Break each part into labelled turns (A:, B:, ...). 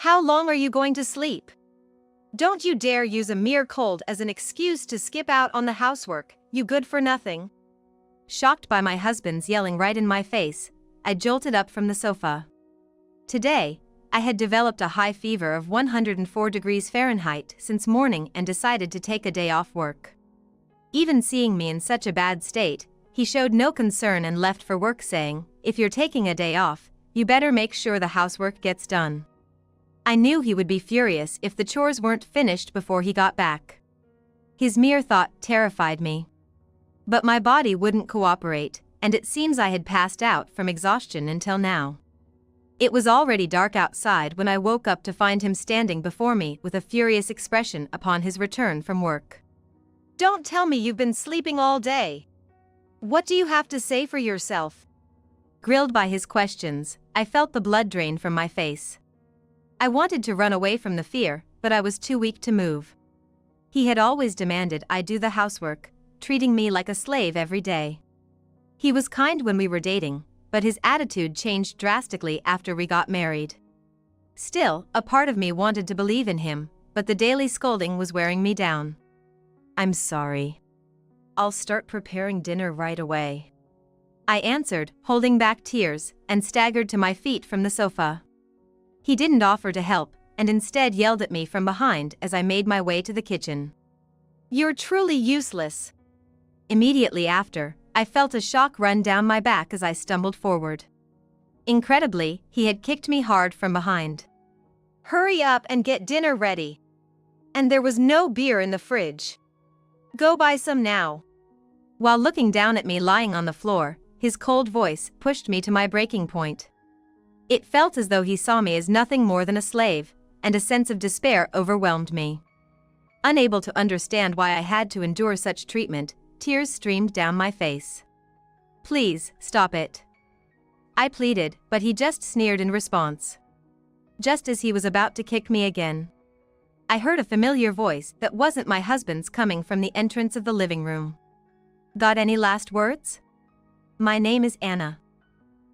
A: How long are you going to sleep? Don't you dare use a mere cold as an excuse to skip out on the housework, you good for nothing. Shocked by my husband's yelling right in my face, I jolted up from the sofa. Today, I had developed a high fever of 104 degrees Fahrenheit since morning and decided to take a day off work. Even seeing me in such a bad state, he showed no concern and left for work saying, "If you're taking a day off, you better make sure the housework gets done." I knew he would be furious if the chores weren't finished before he got back. His mere thought terrified me. But my body wouldn't cooperate, and it seems I had passed out from exhaustion until now. It was already dark outside when I woke up to find him standing before me with a furious expression upon his return from work. "Don't tell me you've been sleeping all day. What do you have to say for yourself?" Grilled by his questions, I felt the blood drain from my face. I wanted to run away from the fear, but I was too weak to move. He had always demanded I do the housework, treating me like a slave every day. He was kind when we were dating, but his attitude changed drastically after we got married. Still, a part of me wanted to believe in him, but the daily scolding was wearing me down. "I'm sorry. I'll start preparing dinner right away," I answered, holding back tears, and staggered to my feet from the sofa. He didn't offer to help, and instead yelled at me from behind as I made my way to the kitchen. "You're truly useless." Immediately after, I felt a shock run down my back as I stumbled forward. Incredibly, he had kicked me hard from behind. "Hurry up and get dinner ready. And there was no beer in the fridge. Go buy some now." While looking down at me lying on the floor, his cold voice pushed me to my breaking point. It felt as though he saw me as nothing more than a slave, and a sense of despair overwhelmed me. Unable to understand why I had to endure such treatment, tears streamed down my face. "Please, stop it," I pleaded, but he just sneered in response. Just as he was about to kick me again, I heard a familiar voice that wasn't my husband's coming from the entrance of the living room. "Got any last words? My name is Anna.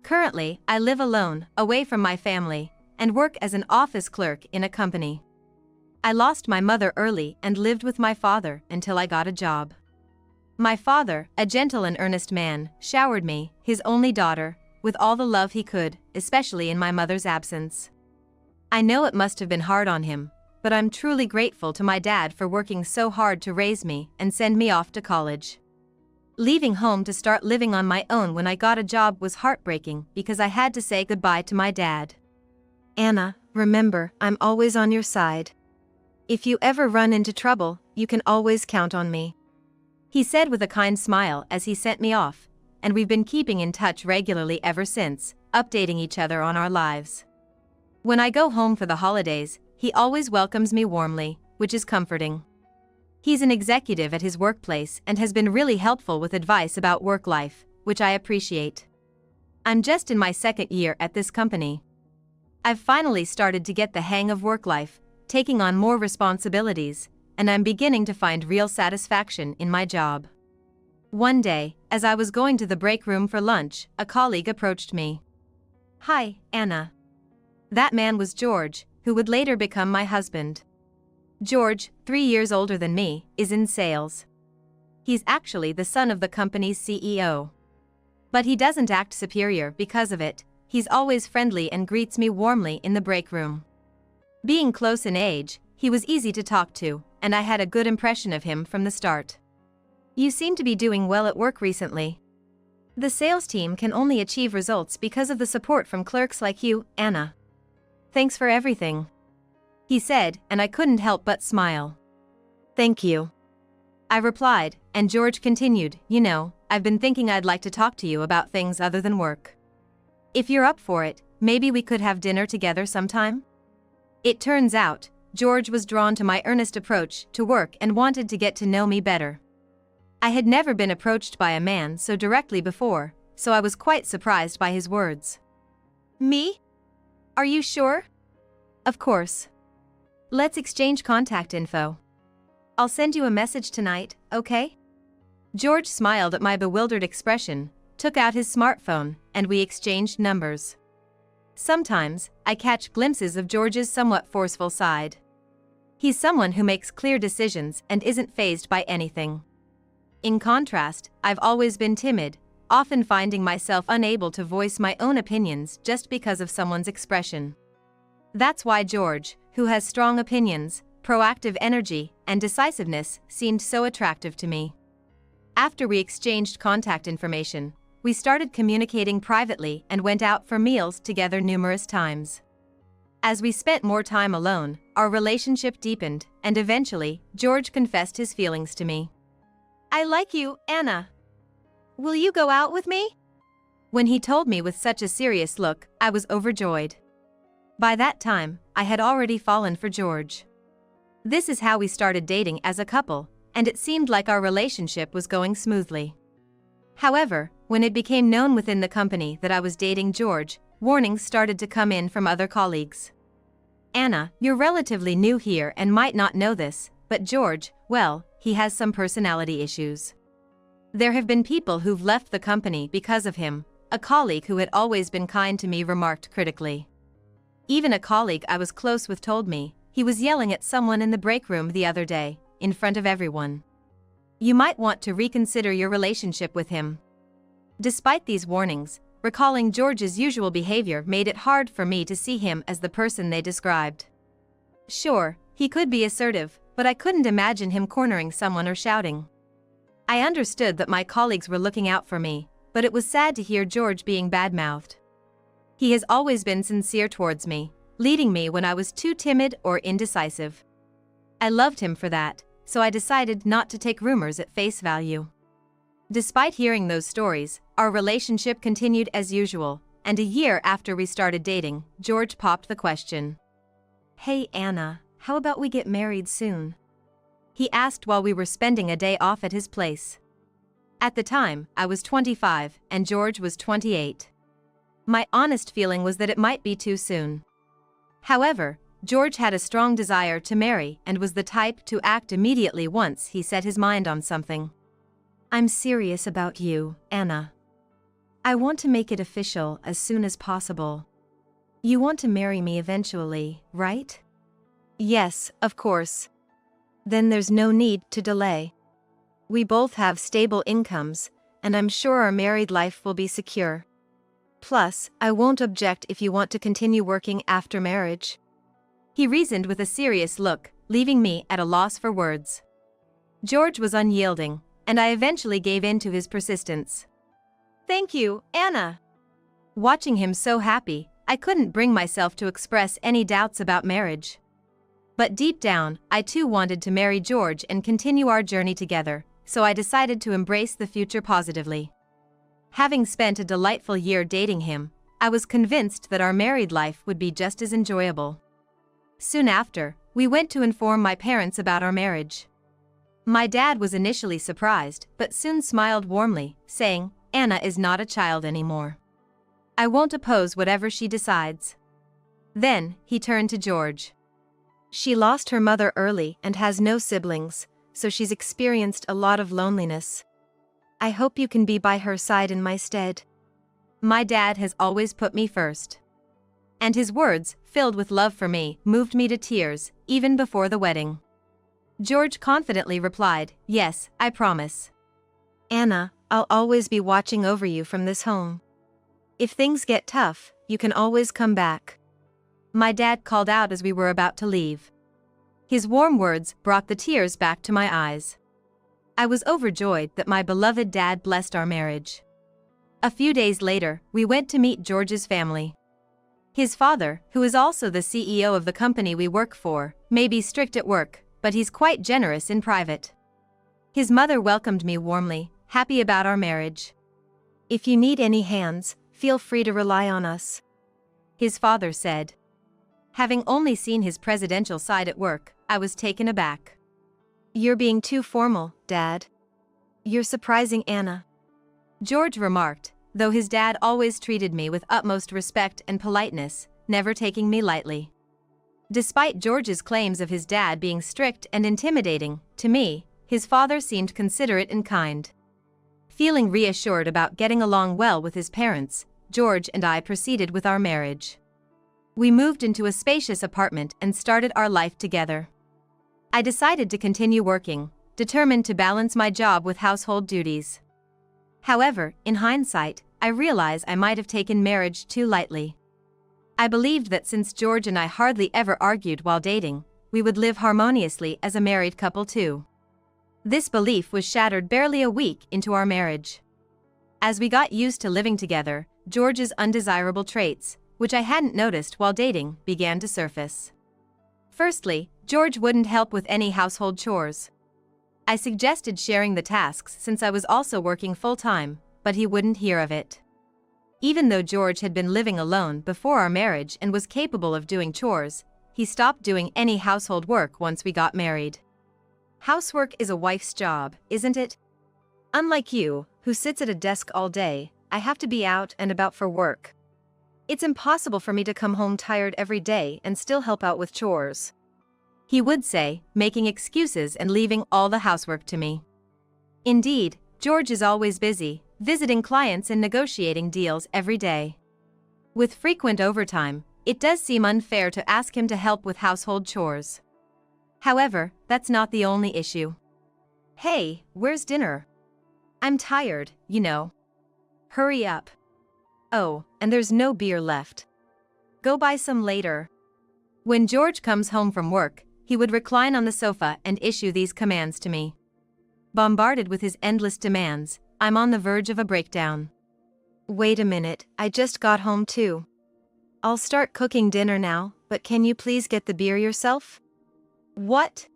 A: Currently, I live alone, away from my family, and work as an office clerk in a company. I lost my mother early and lived with my father until I got a job. My father, a gentle and earnest man, showered me, his only daughter, with all the love he could, especially in my mother's absence. I know it must have been hard on him, but I'm truly grateful to my dad for working so hard to raise me and send me off to college. Leaving home to start living on my own when I got a job was heartbreaking because I had to say goodbye to my dad. Anna, remember, I'm always on your side. If you ever run into trouble, you can always count on me," he said with a kind smile as he sent me off, and we've been keeping in touch regularly ever since, updating each other on our lives. When I go home for the holidays, he always welcomes me warmly, which is comforting. He's an executive at his workplace and has been really helpful with advice about work life, which I appreciate. I'm just in my second year at this company. I've finally started to get the hang of work life, taking on more responsibilities, and I'm beginning to find real satisfaction in my job. One day, as I was going to the break room for lunch, a colleague approached me. "Hi, Anna." That man was George, who would later become my husband. George, 3 years older than me, is in sales. He's actually the son of the company's CEO. But he doesn't act superior because of it. He's always friendly and greets me warmly in the break room. Being close in age, he was easy to talk to, and I had a good impression of him from the start. "You seem to be doing well at work recently. The sales team can only achieve results because of the support from clerks like you, Anna. Thanks for everything," he said, and I couldn't help but smile. "Thank you," I replied, and George continued, "You know, I've been thinking I'd like to talk to you about things other than work. If you're up for it, maybe we could have dinner together sometime?" It turns out, George was drawn to my earnest approach to work and wanted to get to know me better. I had never been approached by a man so directly before, so I was quite surprised by his words. "Me? Are you sure?" "Of course. Let's exchange contact info. I'll send you a message tonight, okay?" George smiled at my bewildered expression, took out his smartphone, and we exchanged numbers. Sometimes, I catch glimpses of George's somewhat forceful side. He's someone who makes clear decisions and isn't fazed by anything. In contrast, I've always been timid, often finding myself unable to voice my own opinions just because of someone's expression. That's why George, who has strong opinions, proactive energy, and decisiveness, seemed so attractive to me. After we exchanged contact information, we started communicating privately and went out for meals together numerous times. As we spent more time alone, our relationship deepened, and eventually, George confessed his feelings to me. "I like you, Anna. Will you go out with me?" When he told me with such a serious look, I was overjoyed. By that time, I had already fallen for George. This is how we started dating as a couple, and it seemed like our relationship was going smoothly. However, when it became known within the company that I was dating George, warnings started to come in from other colleagues. "Anna, you're relatively new here and might not know this, but George, well, he has some personality issues. There have been people who've left the company because of him," a colleague who had always been kind to me remarked critically. Even a colleague I was close with told me, he was yelling at someone in the break room the other day, in front of everyone. "You might want to reconsider your relationship with him." Despite these warnings, recalling George's usual behavior made it hard for me to see him as the person they described. Sure, he could be assertive, but I couldn't imagine him cornering someone or shouting. I understood that my colleagues were looking out for me, but it was sad to hear George being bad-mouthed. He has always been sincere towards me, leading me when I was too timid or indecisive. I loved him for that, so I decided not to take rumors at face value. Despite hearing those stories, our relationship continued as usual, and a year after we started dating, George popped the question. "Hey Anna, how about we get married soon?" He asked while we were spending a day off at his place. At the time, I was 25 and George was 28. My honest feeling was that it might be too soon. However, George had a strong desire to marry and was the type to act immediately once he set his mind on something. "I'm serious about you, Anna. I want to make it official as soon as possible. You want to marry me eventually, right?" "Yes, of course." "Then there's no need to delay. We both have stable incomes, and I'm sure our married life will be secure. Plus, I won't object if you want to continue working after marriage." He reasoned with a serious look, leaving me at a loss for words. George was unyielding, and I eventually gave in to his persistence. "Thank you, Anna." Watching him so happy, I couldn't bring myself to express any doubts about marriage. But deep down, I too wanted to marry George and continue our journey together, so I decided to embrace the future positively. Having spent a delightful year dating him, I was convinced that our married life would be just as enjoyable. Soon after, we went to inform my parents about our marriage. My dad was initially surprised, but soon smiled warmly, saying, "Anna is not a child anymore. I won't oppose whatever she decides." Then, he turned to George. "She lost her mother early and has no siblings, so she's experienced a lot of loneliness. I hope you can be by her side in my stead. My dad has always put me first." And his words, filled with love for me, moved me to tears, even before the wedding. George confidently replied, "Yes, I promise. Anna, I'll always be watching over you from this home. If things get tough, you can always come back." My dad called out as we were about to leave. His warm words brought the tears back to my eyes. I was overjoyed that my beloved dad blessed our marriage. A few days later, we went to meet George's family. His father, who is also the CEO of the company we work for, may be strict at work, but he's quite generous in private. His mother welcomed me warmly, happy about our marriage. "If you need any hands, feel free to rely on us," his father said. Having only seen his presidential side at work, I was taken aback. "You're being too formal, Dad. You're surprising Anna," George remarked, though his dad always treated me with utmost respect and politeness, never taking me lightly. Despite George's claims of his dad being strict and intimidating, to me, his father seemed considerate and kind. Feeling reassured about getting along well with his parents, George and I proceeded with our marriage. We moved into a spacious apartment and started our life together. I decided to continue working, determined to balance my job with household duties. However, in hindsight, I realize I might have taken marriage too lightly. I believed that since George and I hardly ever argued while dating, we would live harmoniously as a married couple too. This belief was shattered barely a week into our marriage. As we got used to living together, George's undesirable traits, which I hadn't noticed while dating, began to surface. Firstly, George wouldn't help with any household chores. I suggested sharing the tasks since I was also working full-time, but he wouldn't hear of it. Even though George had been living alone before our marriage and was capable of doing chores, he stopped doing any household work once we got married. Housework is a wife's job, isn't it? Unlike you, who sits at a desk all day, I have to be out and about for work. It's impossible for me to come home tired every day and still help out with chores, he would say, making excuses and leaving all the housework to me. Indeed, George is always busy, visiting clients and negotiating deals every day. With frequent overtime, it does seem unfair to ask him to help with household chores. However, that's not the only issue. Hey, where's dinner? I'm tired, you know. Hurry up. Oh, and there's no beer left. Go buy some later. When George comes home from work, he would recline on the sofa and issue these commands to me. Bombarded with his endless demands, I'm on the verge of a breakdown. Wait a minute, I just got home too. I'll start cooking dinner now, but can you please get the beer yourself? What?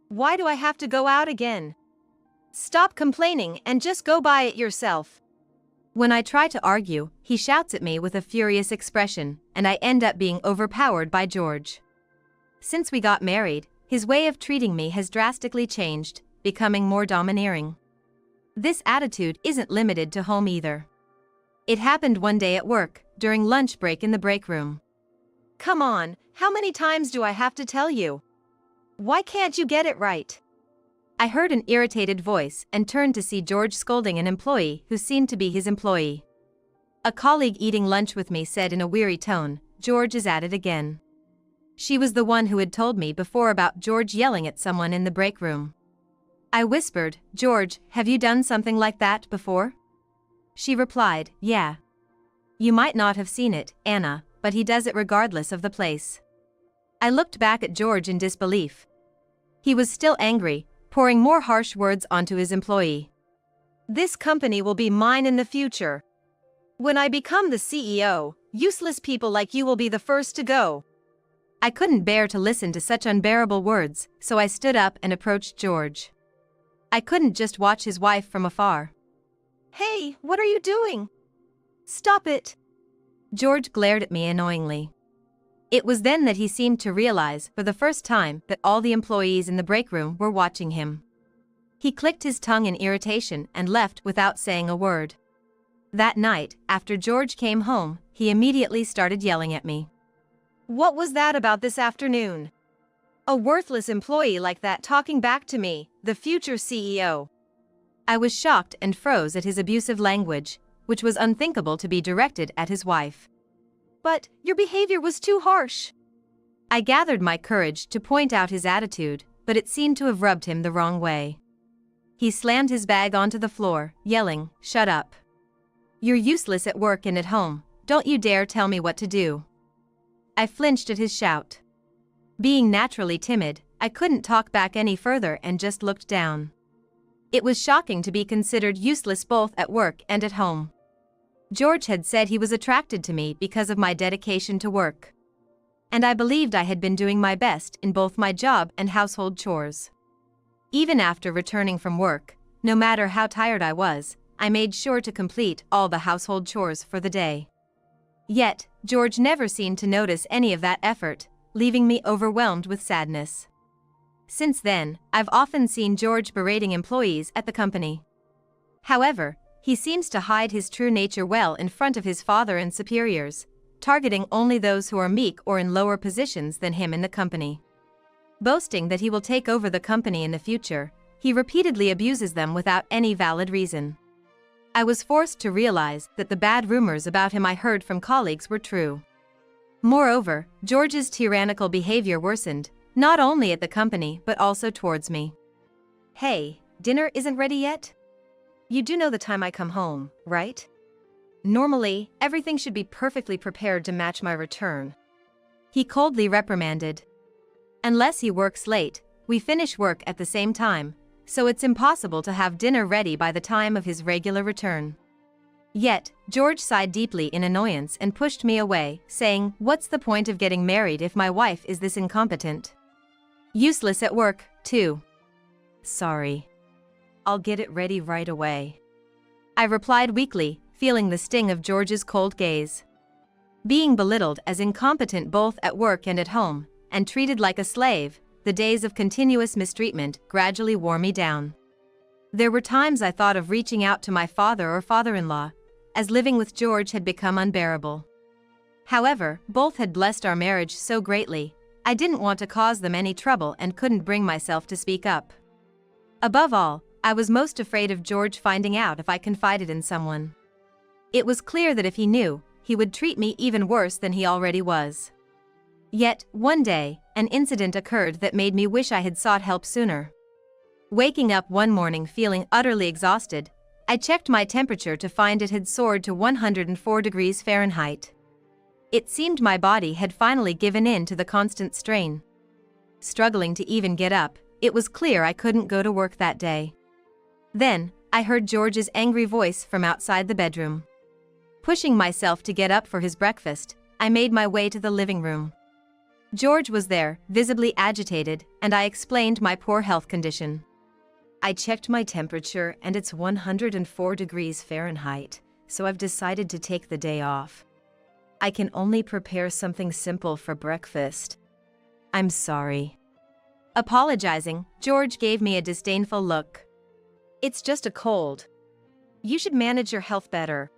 A: Why do I have to go out again? Stop complaining and just go buy it yourself. When I try to argue, he shouts at me with a furious expression, and I end up being overpowered by George. Since we got married, his way of treating me has drastically changed, becoming more domineering. This attitude isn't limited to home either. It happened one day at work, during lunch break in the break room. Come on, how many times do I have to tell you? Why can't you get it right? I heard an irritated voice and turned to see George scolding an employee who seemed to be his employee. A colleague eating lunch with me said in a weary tone, "George is at it again." She was the one who had told me before about George yelling at someone in the break room. I whispered, "George, have you done something like that before?" She replied, "Yeah. You might not have seen it, Anna, but he does it regardless of the place." I looked back at George in disbelief. He was still angry, pouring more harsh words onto his employee. "This company will be mine in the future. When I become the CEO, useless people like you will be the first to go." I couldn't bear to listen to such unbearable words, so I stood up and approached George. I couldn't just watch his wife from afar. "Hey, what are you doing? Stop it!" George glared at me annoyingly. It was then that he seemed to realize for the first time that all the employees in the break room were watching him. He clicked his tongue in irritation and left without saying a word. That night, after George came home, he immediately started yelling at me. "What was that about this afternoon? A worthless employee like that talking back to me, the future CEO." I was shocked and froze at his abusive language, which was unthinkable to be directed at his wife. "But your behavior was too harsh." I gathered my courage to point out his attitude, but it seemed to have rubbed him the wrong way. He slammed his bag onto the floor, yelling, "Shut up. You're useless at work and at home, don't you dare tell me what to do." I flinched at his shout. Being naturally timid, I couldn't talk back any further and just looked down. It was shocking to be considered useless both at work and at home. George had said he was attracted to me because of my dedication to work. And I believed I had been doing my best in both my job and household chores. Even after returning from work, no matter how tired I was, I made sure to complete all the household chores for the day. Yet, George never seemed to notice any of that effort, leaving me overwhelmed with sadness. Since then, I've often seen George berating employees at the company. However, he seems to hide his true nature well in front of his father and superiors, targeting only those who are meek or in lower positions than him in the company. Boasting that he will take over the company in the future, he repeatedly abuses them without any valid reason. I was forced to realize that the bad rumors about him I heard from colleagues were true. Moreover, George's tyrannical behavior worsened, not only at the company but also towards me. "Hey, dinner isn't ready yet? You do know the time I come home, right? Normally, everything should be perfectly prepared to match my return," he coldly reprimanded. "Unless he works late, we finish work at the same time, so it's impossible to have dinner ready by the time of his regular return." Yet, George sighed deeply in annoyance and pushed me away, saying, "What's the point of getting married if my wife is this incompetent? Useless at work, too." "Sorry. I'll get it ready right away," I replied weakly, feeling the sting of George's cold gaze. Being belittled as incompetent both at work and at home, and treated like a slave, the days of continuous mistreatment gradually wore me down. There were times I thought of reaching out to my father or father-in-law, as living with George had become unbearable. However, both had blessed our marriage so greatly, I didn't want to cause them any trouble and couldn't bring myself to speak up. Above all, I was most afraid of George finding out if I confided in someone. It was clear that if he knew, he would treat me even worse than he already was. Yet, one day, an incident occurred that made me wish I had sought help sooner. Waking up one morning feeling utterly exhausted, I checked my temperature to find it had soared to 104 degrees Fahrenheit. It seemed my body had finally given in to the constant strain. Struggling to even get up, it was clear I couldn't go to work that day. Then, I heard George's angry voice from outside the bedroom. Pushing myself to get up for his breakfast, I made my way to the living room. George was there, visibly agitated, and I explained my poor health condition. "I checked my temperature and it's 104 degrees Fahrenheit, so I've decided to take the day off. I can only prepare something simple for breakfast. I'm sorry." Apologizing, George gave me a disdainful look. "It's just a cold. You should manage your health better,"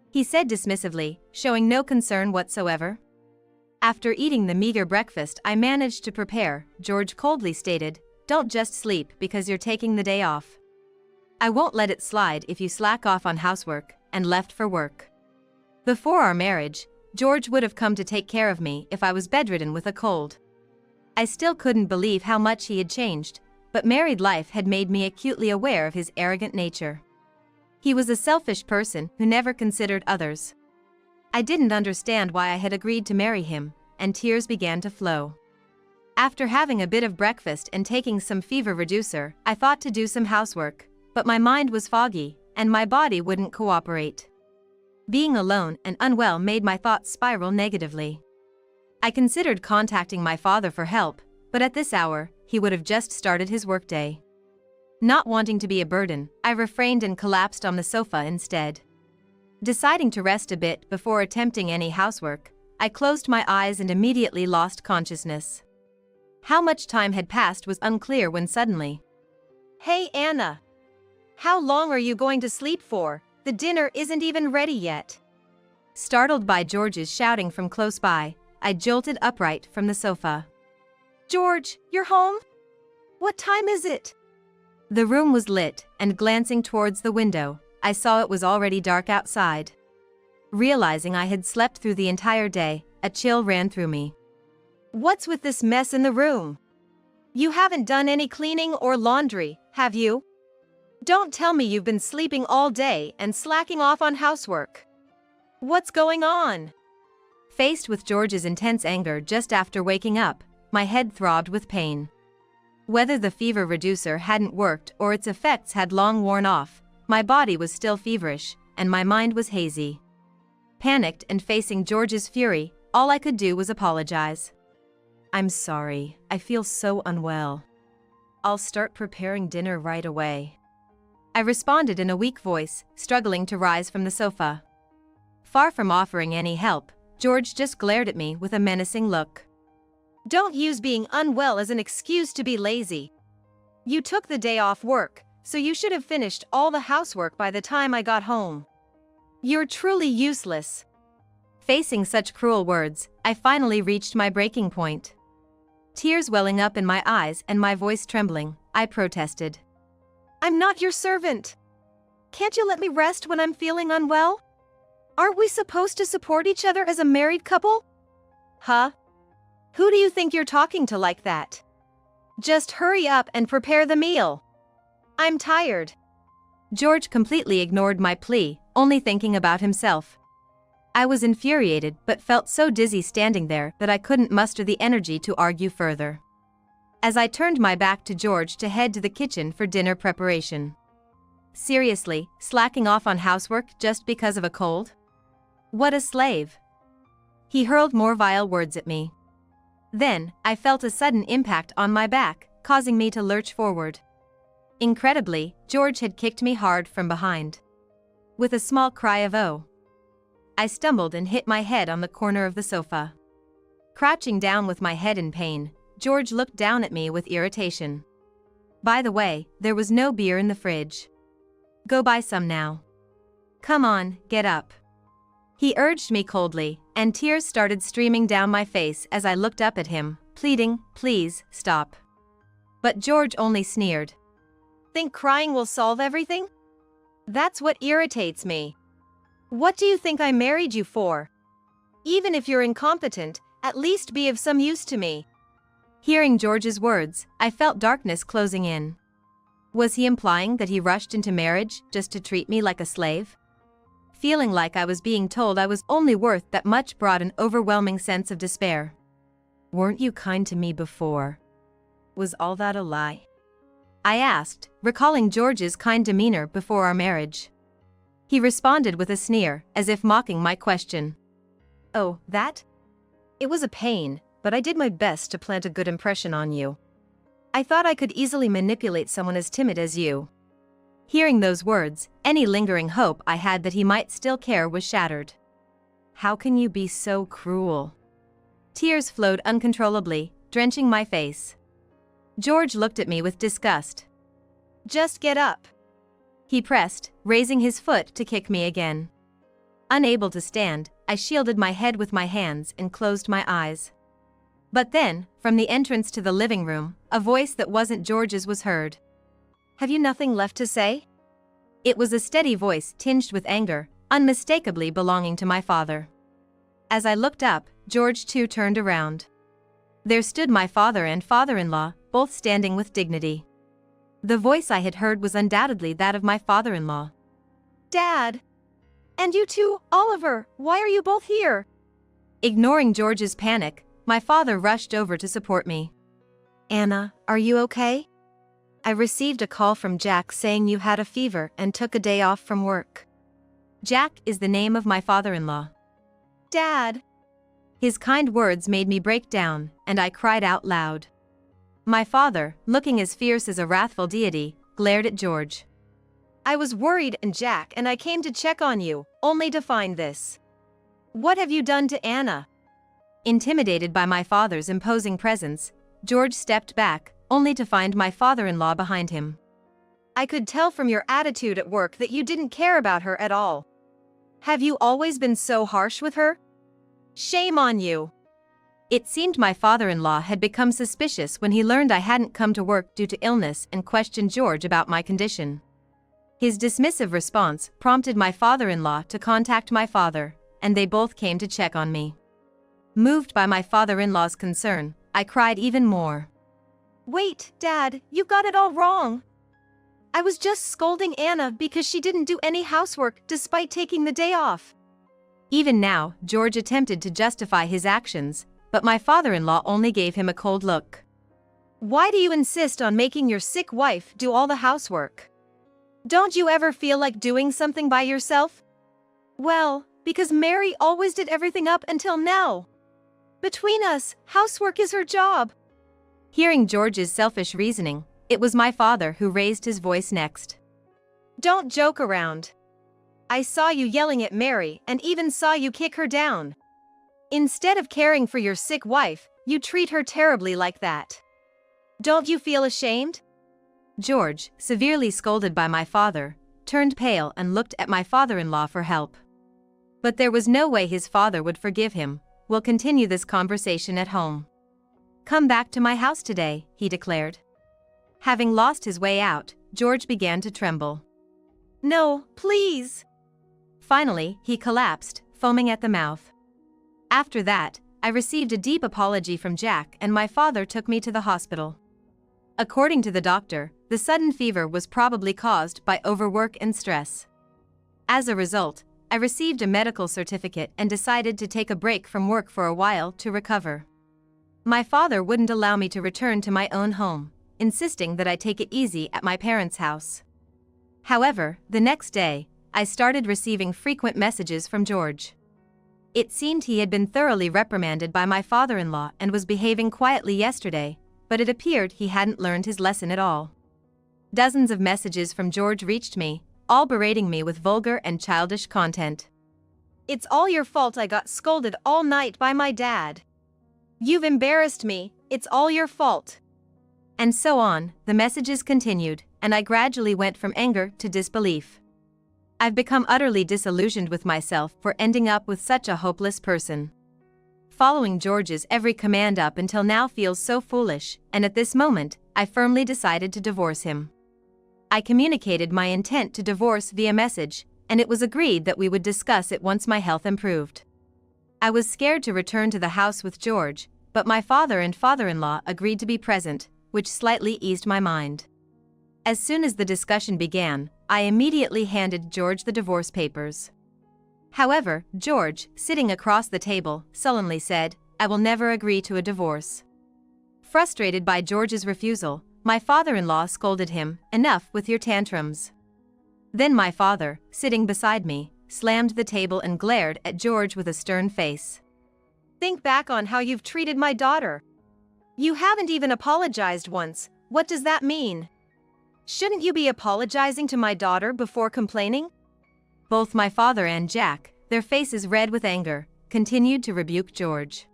A: he said dismissively, showing no concern whatsoever. After eating the meager breakfast I managed to prepare, George coldly stated, "Don't just sleep because you're taking the day off. I won't let it slide if you slack off on housework," and left for work. Before our marriage, George would have come to take care of me if I was bedridden with a cold. I still couldn't believe how much he had changed, but married life had made me acutely aware of his arrogant nature. He was a selfish person who never considered others. I didn't understand why I had agreed to marry him, and tears began to flow. After having a bit of breakfast and taking some fever reducer, I thought to do some housework, but my mind was foggy, and my body wouldn't cooperate. Being alone and unwell made my thoughts spiral negatively. I considered contacting my father for help, but at this hour, he would have just started his workday. Not wanting to be a burden, I refrained and collapsed on the sofa instead. Deciding to rest a bit before attempting any housework, I closed my eyes and immediately lost consciousness. How much time had passed was unclear when suddenly, "Hey Anna! How long are you going to sleep for? The dinner isn't even ready yet." Startled by George's shouting from close by, I jolted upright from the sofa. "George, you're home? What time is it?" The room was lit, and glancing towards the window, I saw it was already dark outside. Realizing I had slept through the entire day, a chill ran through me. "What's with this mess in the room? You haven't done any cleaning or laundry, have you? Don't tell me you've been sleeping all day and slacking off on housework. What's going on?" Faced with George's intense anger just after waking up, my head throbbed with pain. Whether the fever reducer hadn't worked or its effects had long worn off, my body was still feverish, and my mind was hazy. Panicked and facing George's fury, all I could do was apologize. "I'm sorry, I feel so unwell. I'll start preparing dinner right away," I responded in a weak voice, struggling to rise from the sofa. Far from offering any help, George just glared at me with a menacing look. "Don't use being unwell as an excuse to be lazy. You took the day off work, so you should have finished all the housework by the time I got home. You're truly useless." Facing such cruel words, I finally reached my breaking point. Tears welling up in my eyes and my voice trembling, I protested. "I'm not your servant. Can't you let me rest when I'm feeling unwell? Aren't we supposed to support each other as a married couple? Huh? Who do you think you're talking to like that? Just hurry up and prepare the meal. I'm tired. George completely ignored my plea, only thinking about himself. I was infuriated but felt so dizzy standing there that I couldn't muster the energy to argue further. As I turned my back to George to head to the kitchen for dinner preparation. Seriously, slacking off on housework just because of a cold? What a slave. He hurled more vile words at me. Then, I felt a sudden impact on my back, causing me to lurch forward. Incredibly, George had kicked me hard from behind. With a small cry of "oh!" I stumbled and hit my head on the corner of the sofa. Crouching down with my head in pain, George looked down at me with irritation. By the way, there was no beer in the fridge. Go buy some now. Come on, get up. He urged me coldly, and tears started streaming down my face as I looked up at him, pleading, "Please, stop." But George only sneered. Think crying will solve everything? That's what irritates me. What do you think I married you for? Even if you're incompetent, at least be of some use to me. Hearing George's words, I felt darkness closing in. Was he implying that he rushed into marriage just to treat me like a slave? Feeling like I was being told I was only worth that much brought an overwhelming sense of despair. Weren't you kind to me before? Was all that a lie? I asked, recalling George's kind demeanor before our marriage. He responded with a sneer, as if mocking my question. Oh, that? It was a pain, but I did my best to plant a good impression on you. I thought I could easily manipulate someone as timid as you. Hearing those words, any lingering hope I had that he might still care was shattered. How can you be so cruel? Tears flowed uncontrollably, drenching my face. George looked at me with disgust. Just get up. He pressed, raising his foot to kick me again. Unable to stand, I shielded my head with my hands and closed my eyes. But then, from the entrance to the living room, a voice that wasn't George's was heard. Have you nothing left to say? It was a steady voice tinged with anger, unmistakably belonging to my father. As I looked up, George too turned around. There stood my father and father-in-law, both standing with dignity. The voice I had heard was undoubtedly that of my father-in-law. Dad! And you too, Oliver, why are you both here? Ignoring George's panic, my father rushed over to support me. Anna, are you okay? I received a call from Jack saying you had a fever and took a day off from work. Jack is the name of my father-in-law. Dad! His kind words made me break down, and I cried out loud. My father, looking as fierce as a wrathful deity, glared at George. I was worried, and Jack and I came to check on you, only to find this. What have you done to Anna? Intimidated by my father's imposing presence, George stepped back, only to find my father-in-law behind him. I could tell from your attitude at work that you didn't care about her at all. Have you always been so harsh with her? Shame on you. It seemed my father-in-law had become suspicious when he learned I hadn't come to work due to illness and questioned George about my condition. His dismissive response prompted my father-in-law to contact my father, and they both came to check on me. Moved by my father-in-law's concern, I cried even more. Wait, Dad, you got it all wrong. I was just scolding Anna because she didn't do any housework despite taking the day off. Even now, George attempted to justify his actions, but my father-in-law only gave him a cold look. Why do you insist on making your sick wife do all the housework? Don't you ever feel like doing something by yourself? Well, because Mary always did everything up until now. Between us, housework is her job. Hearing George's selfish reasoning, it was my father who raised his voice next. Don't joke around. I saw you yelling at Mary and even saw you kick her down. Instead of caring for your sick wife, you treat her terribly like that. Don't you feel ashamed? George, severely scolded by my father, turned pale and looked at my father-in-law for help. But there was no way his father would forgive him. We'll continue this conversation at home. Come back to my house today, he declared. Having lost his way out, George began to tremble. No, please. Finally, he collapsed, foaming at the mouth. After that, I received a deep apology from Jack and my father took me to the hospital. According to the doctor, the sudden fever was probably caused by overwork and stress. As a result, I received a medical certificate and decided to take a break from work for a while to recover. My father wouldn't allow me to return to my own home, insisting that I take it easy at my parents' house. However, the next day, I started receiving frequent messages from George. It seemed he had been thoroughly reprimanded by my father-in-law and was behaving quietly yesterday, but it appeared he hadn't learned his lesson at all. Dozens of messages from George reached me, all berating me with vulgar and childish content. "It's all your fault I got scolded all night by my dad. You've embarrassed me, it's all your fault." And so on, the messages continued, and I gradually went from anger to disbelief. I've become utterly disillusioned with myself for ending up with such a hopeless person. Following George's every command up until now feels so foolish, and at this moment, I firmly decided to divorce him. I communicated my intent to divorce via message, and it was agreed that we would discuss it once my health improved. I was scared to return to the house with George, but my father and father-in-law agreed to be present, which slightly eased my mind. As soon as the discussion began, I immediately handed George the divorce papers. However, George, sitting across the table, sullenly said, "I will never agree to a divorce." Frustrated by George's refusal, my father-in-law scolded him, "Enough with your tantrums." Then my father, sitting beside me, slammed the table and glared at George with a stern face. "Think back on how you've treated my daughter. You haven't even apologized once. What does that mean? Shouldn't you be apologizing to my daughter before complaining?" Both my father and Jack, their faces red with anger, continued to rebuke George.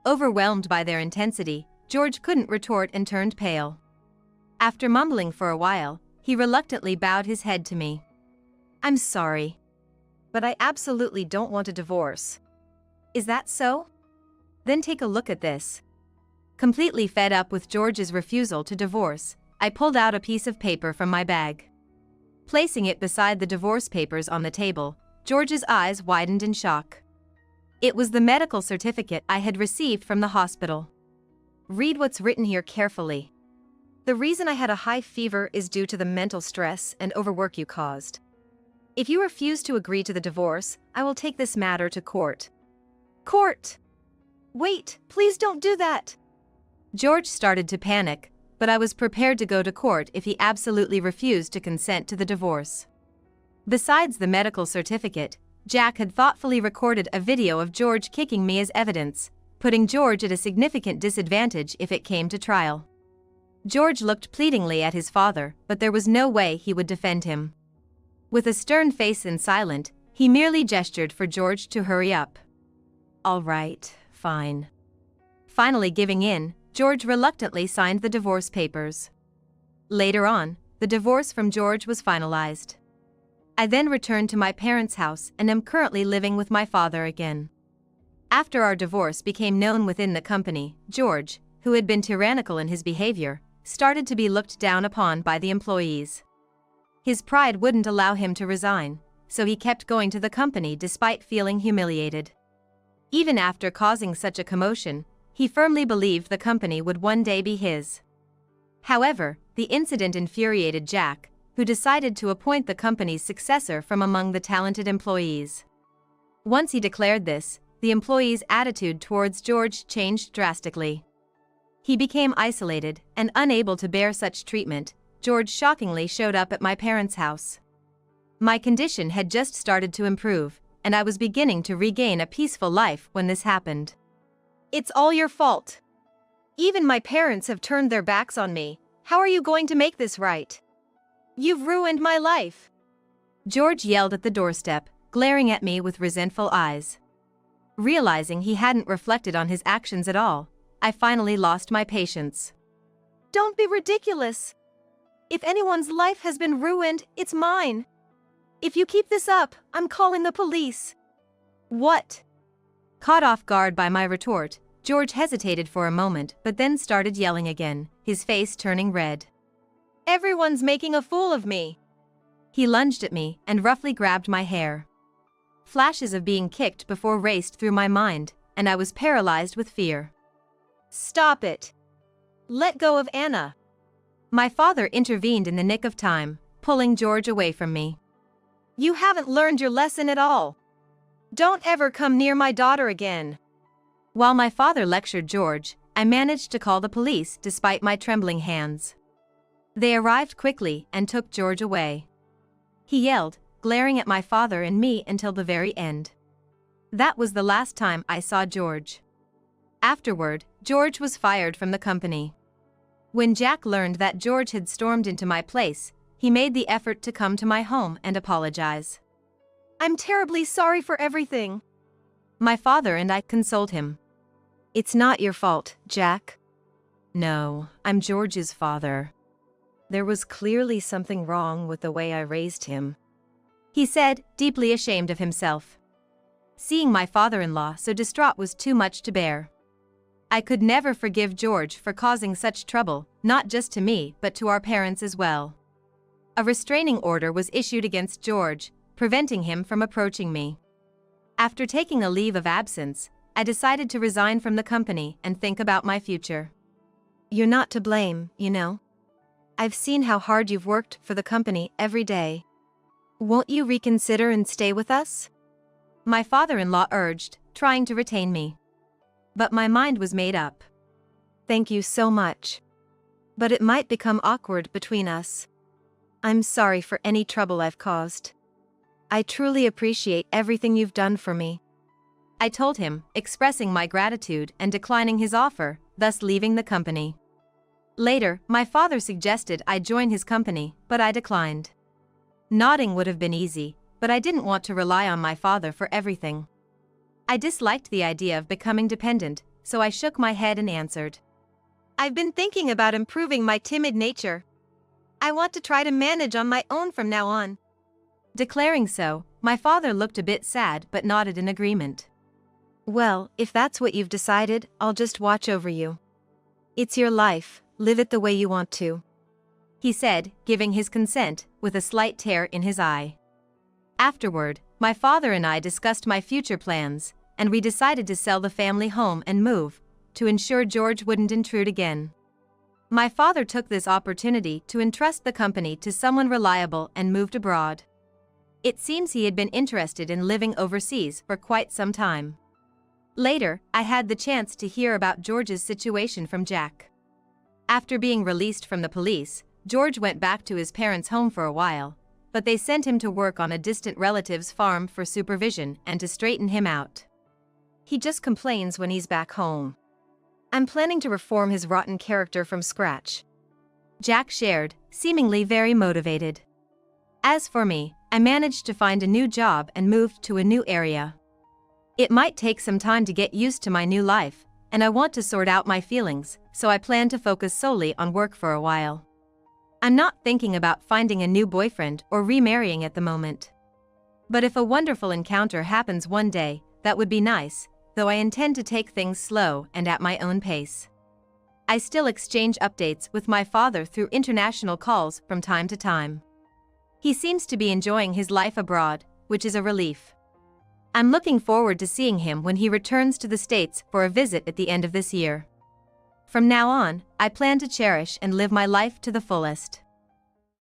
A: Overwhelmed by their intensity, George couldn't retort and turned pale. After mumbling for a while, he reluctantly bowed his head to me. "I'm sorry, but I absolutely don't want a divorce." "Is that so? Then take a look at this." Completely fed up with George's refusal to divorce, I pulled out a piece of paper from my bag. Placing it beside the divorce papers on the table, George's eyes widened in shock. It was the medical certificate I had received from the hospital. "Read what's written here carefully. The reason I had a high fever is due to the mental stress and overwork you caused. If you refuse to agree to the divorce, I will take this matter to court." "Court? Wait, please don't do that." George started to panic, but I was prepared to go to court if he absolutely refused to consent to the divorce. Besides the medical certificate, Jack had thoughtfully recorded a video of George kicking me as evidence, putting George at a significant disadvantage if it came to trial. George looked pleadingly at his father, but there was no way he would defend him. With a stern face and silent, he merely gestured for George to hurry up. "All right, fine." Finally giving in, George reluctantly signed the divorce papers. Later on, the divorce from George was finalized. I then returned to my parents' house and am currently living with my father again. After our divorce became known within the company, George, who had been tyrannical in his behavior, started to be looked down upon by the employees. His pride wouldn't allow him to resign, so he kept going to the company despite feeling humiliated. Even after causing such a commotion, he firmly believed the company would one day be his. However, the incident infuriated Jack, who decided to appoint the company's successor from among the talented employees. Once he declared this, the employees' attitude towards George changed drastically. He became isolated, and unable to bear such treatment, George shockingly showed up at my parents' house. My condition had just started to improve, and I was beginning to regain a peaceful life when this happened. "It's all your fault. Even my parents have turned their backs on me. How are you going to make this right? You've ruined my life." George yelled at the doorstep, glaring at me with resentful eyes. Realizing he hadn't reflected on his actions at all, I finally lost my patience. "Don't be ridiculous. If anyone's life has been ruined, it's mine. If you keep this up, I'm calling the police." "What?" Caught off guard by my retort, George hesitated for a moment but then started yelling again, his face turning red. "Everyone's making a fool of me." He lunged at me and roughly grabbed my hair. Flashes of being kicked before raced through my mind, and I was paralyzed with fear. "Stop it! Let go of Anna." My father intervened in the nick of time, pulling George away from me. "You haven't learned your lesson at all. Don't ever come near my daughter again." While my father lectured George, I managed to call the police despite my trembling hands. They arrived quickly and took George away. He yelled, glaring at my father and me until the very end. That was the last time I saw George. Afterward, George was fired from the company. When Jack learned that George had stormed into my place, he made the effort to come to my home and apologize. "I'm terribly sorry for everything." My father and I consoled him. "It's not your fault, Jack." "No, I'm George's father. There was clearly something wrong with the way I raised him," he said, deeply ashamed of himself. Seeing my father-in-law so distraught was too much to bear. I could never forgive George for causing such trouble, not just to me but to our parents as well. A restraining order was issued against George, preventing him from approaching me. After taking a leave of absence, I decided to resign from the company and think about my future. "You're not to blame, you know. I've seen how hard you've worked for the company every day. Won't you reconsider and stay with us?" My father-in-law urged, trying to retain me. But my mind was made up. "Thank you so much. But it might become awkward between us. I'm sorry for any trouble I've caused. I truly appreciate everything you've done for me," I told him, expressing my gratitude and declining his offer, thus leaving the company. Later, my father suggested I join his company, but I declined. Nodding would have been easy, but I didn't want to rely on my father for everything. I disliked the idea of becoming dependent, so I shook my head and answered, "I've been thinking about improving my timid nature. I want to try to manage on my own from now on." Declaring so, my father looked a bit sad but nodded in agreement. "Well, if that's what you've decided, I'll just watch over you. It's your life, live it the way you want to," he said, giving his consent, with a slight tear in his eye. Afterward, my father and I discussed my future plans, and we decided to sell the family home and move, to ensure George wouldn't intrude again. My father took this opportunity to entrust the company to someone reliable and moved abroad. It seems he had been interested in living overseas for quite some time. Later, I had the chance to hear about George's situation from Jack. After being released from the police, George went back to his parents' home for a while, but they sent him to work on a distant relative's farm for supervision and to straighten him out. He just complains when he's back home. "I'm planning to reform his rotten character from scratch," Jack shared, seemingly very motivated. As for me, I managed to find a new job and moved to a new area. It might take some time to get used to my new life, and I want to sort out my feelings, so I plan to focus solely on work for a while. I'm not thinking about finding a new boyfriend or remarrying at the moment. But if a wonderful encounter happens one day, that would be nice, though I intend to take things slow and at my own pace. I still exchange updates with my father through international calls from time to time. He seems to be enjoying his life abroad, which is a relief. I'm looking forward to seeing him when he returns to the States for a visit at the end of this year. From now on, I plan to cherish and live my life to the fullest.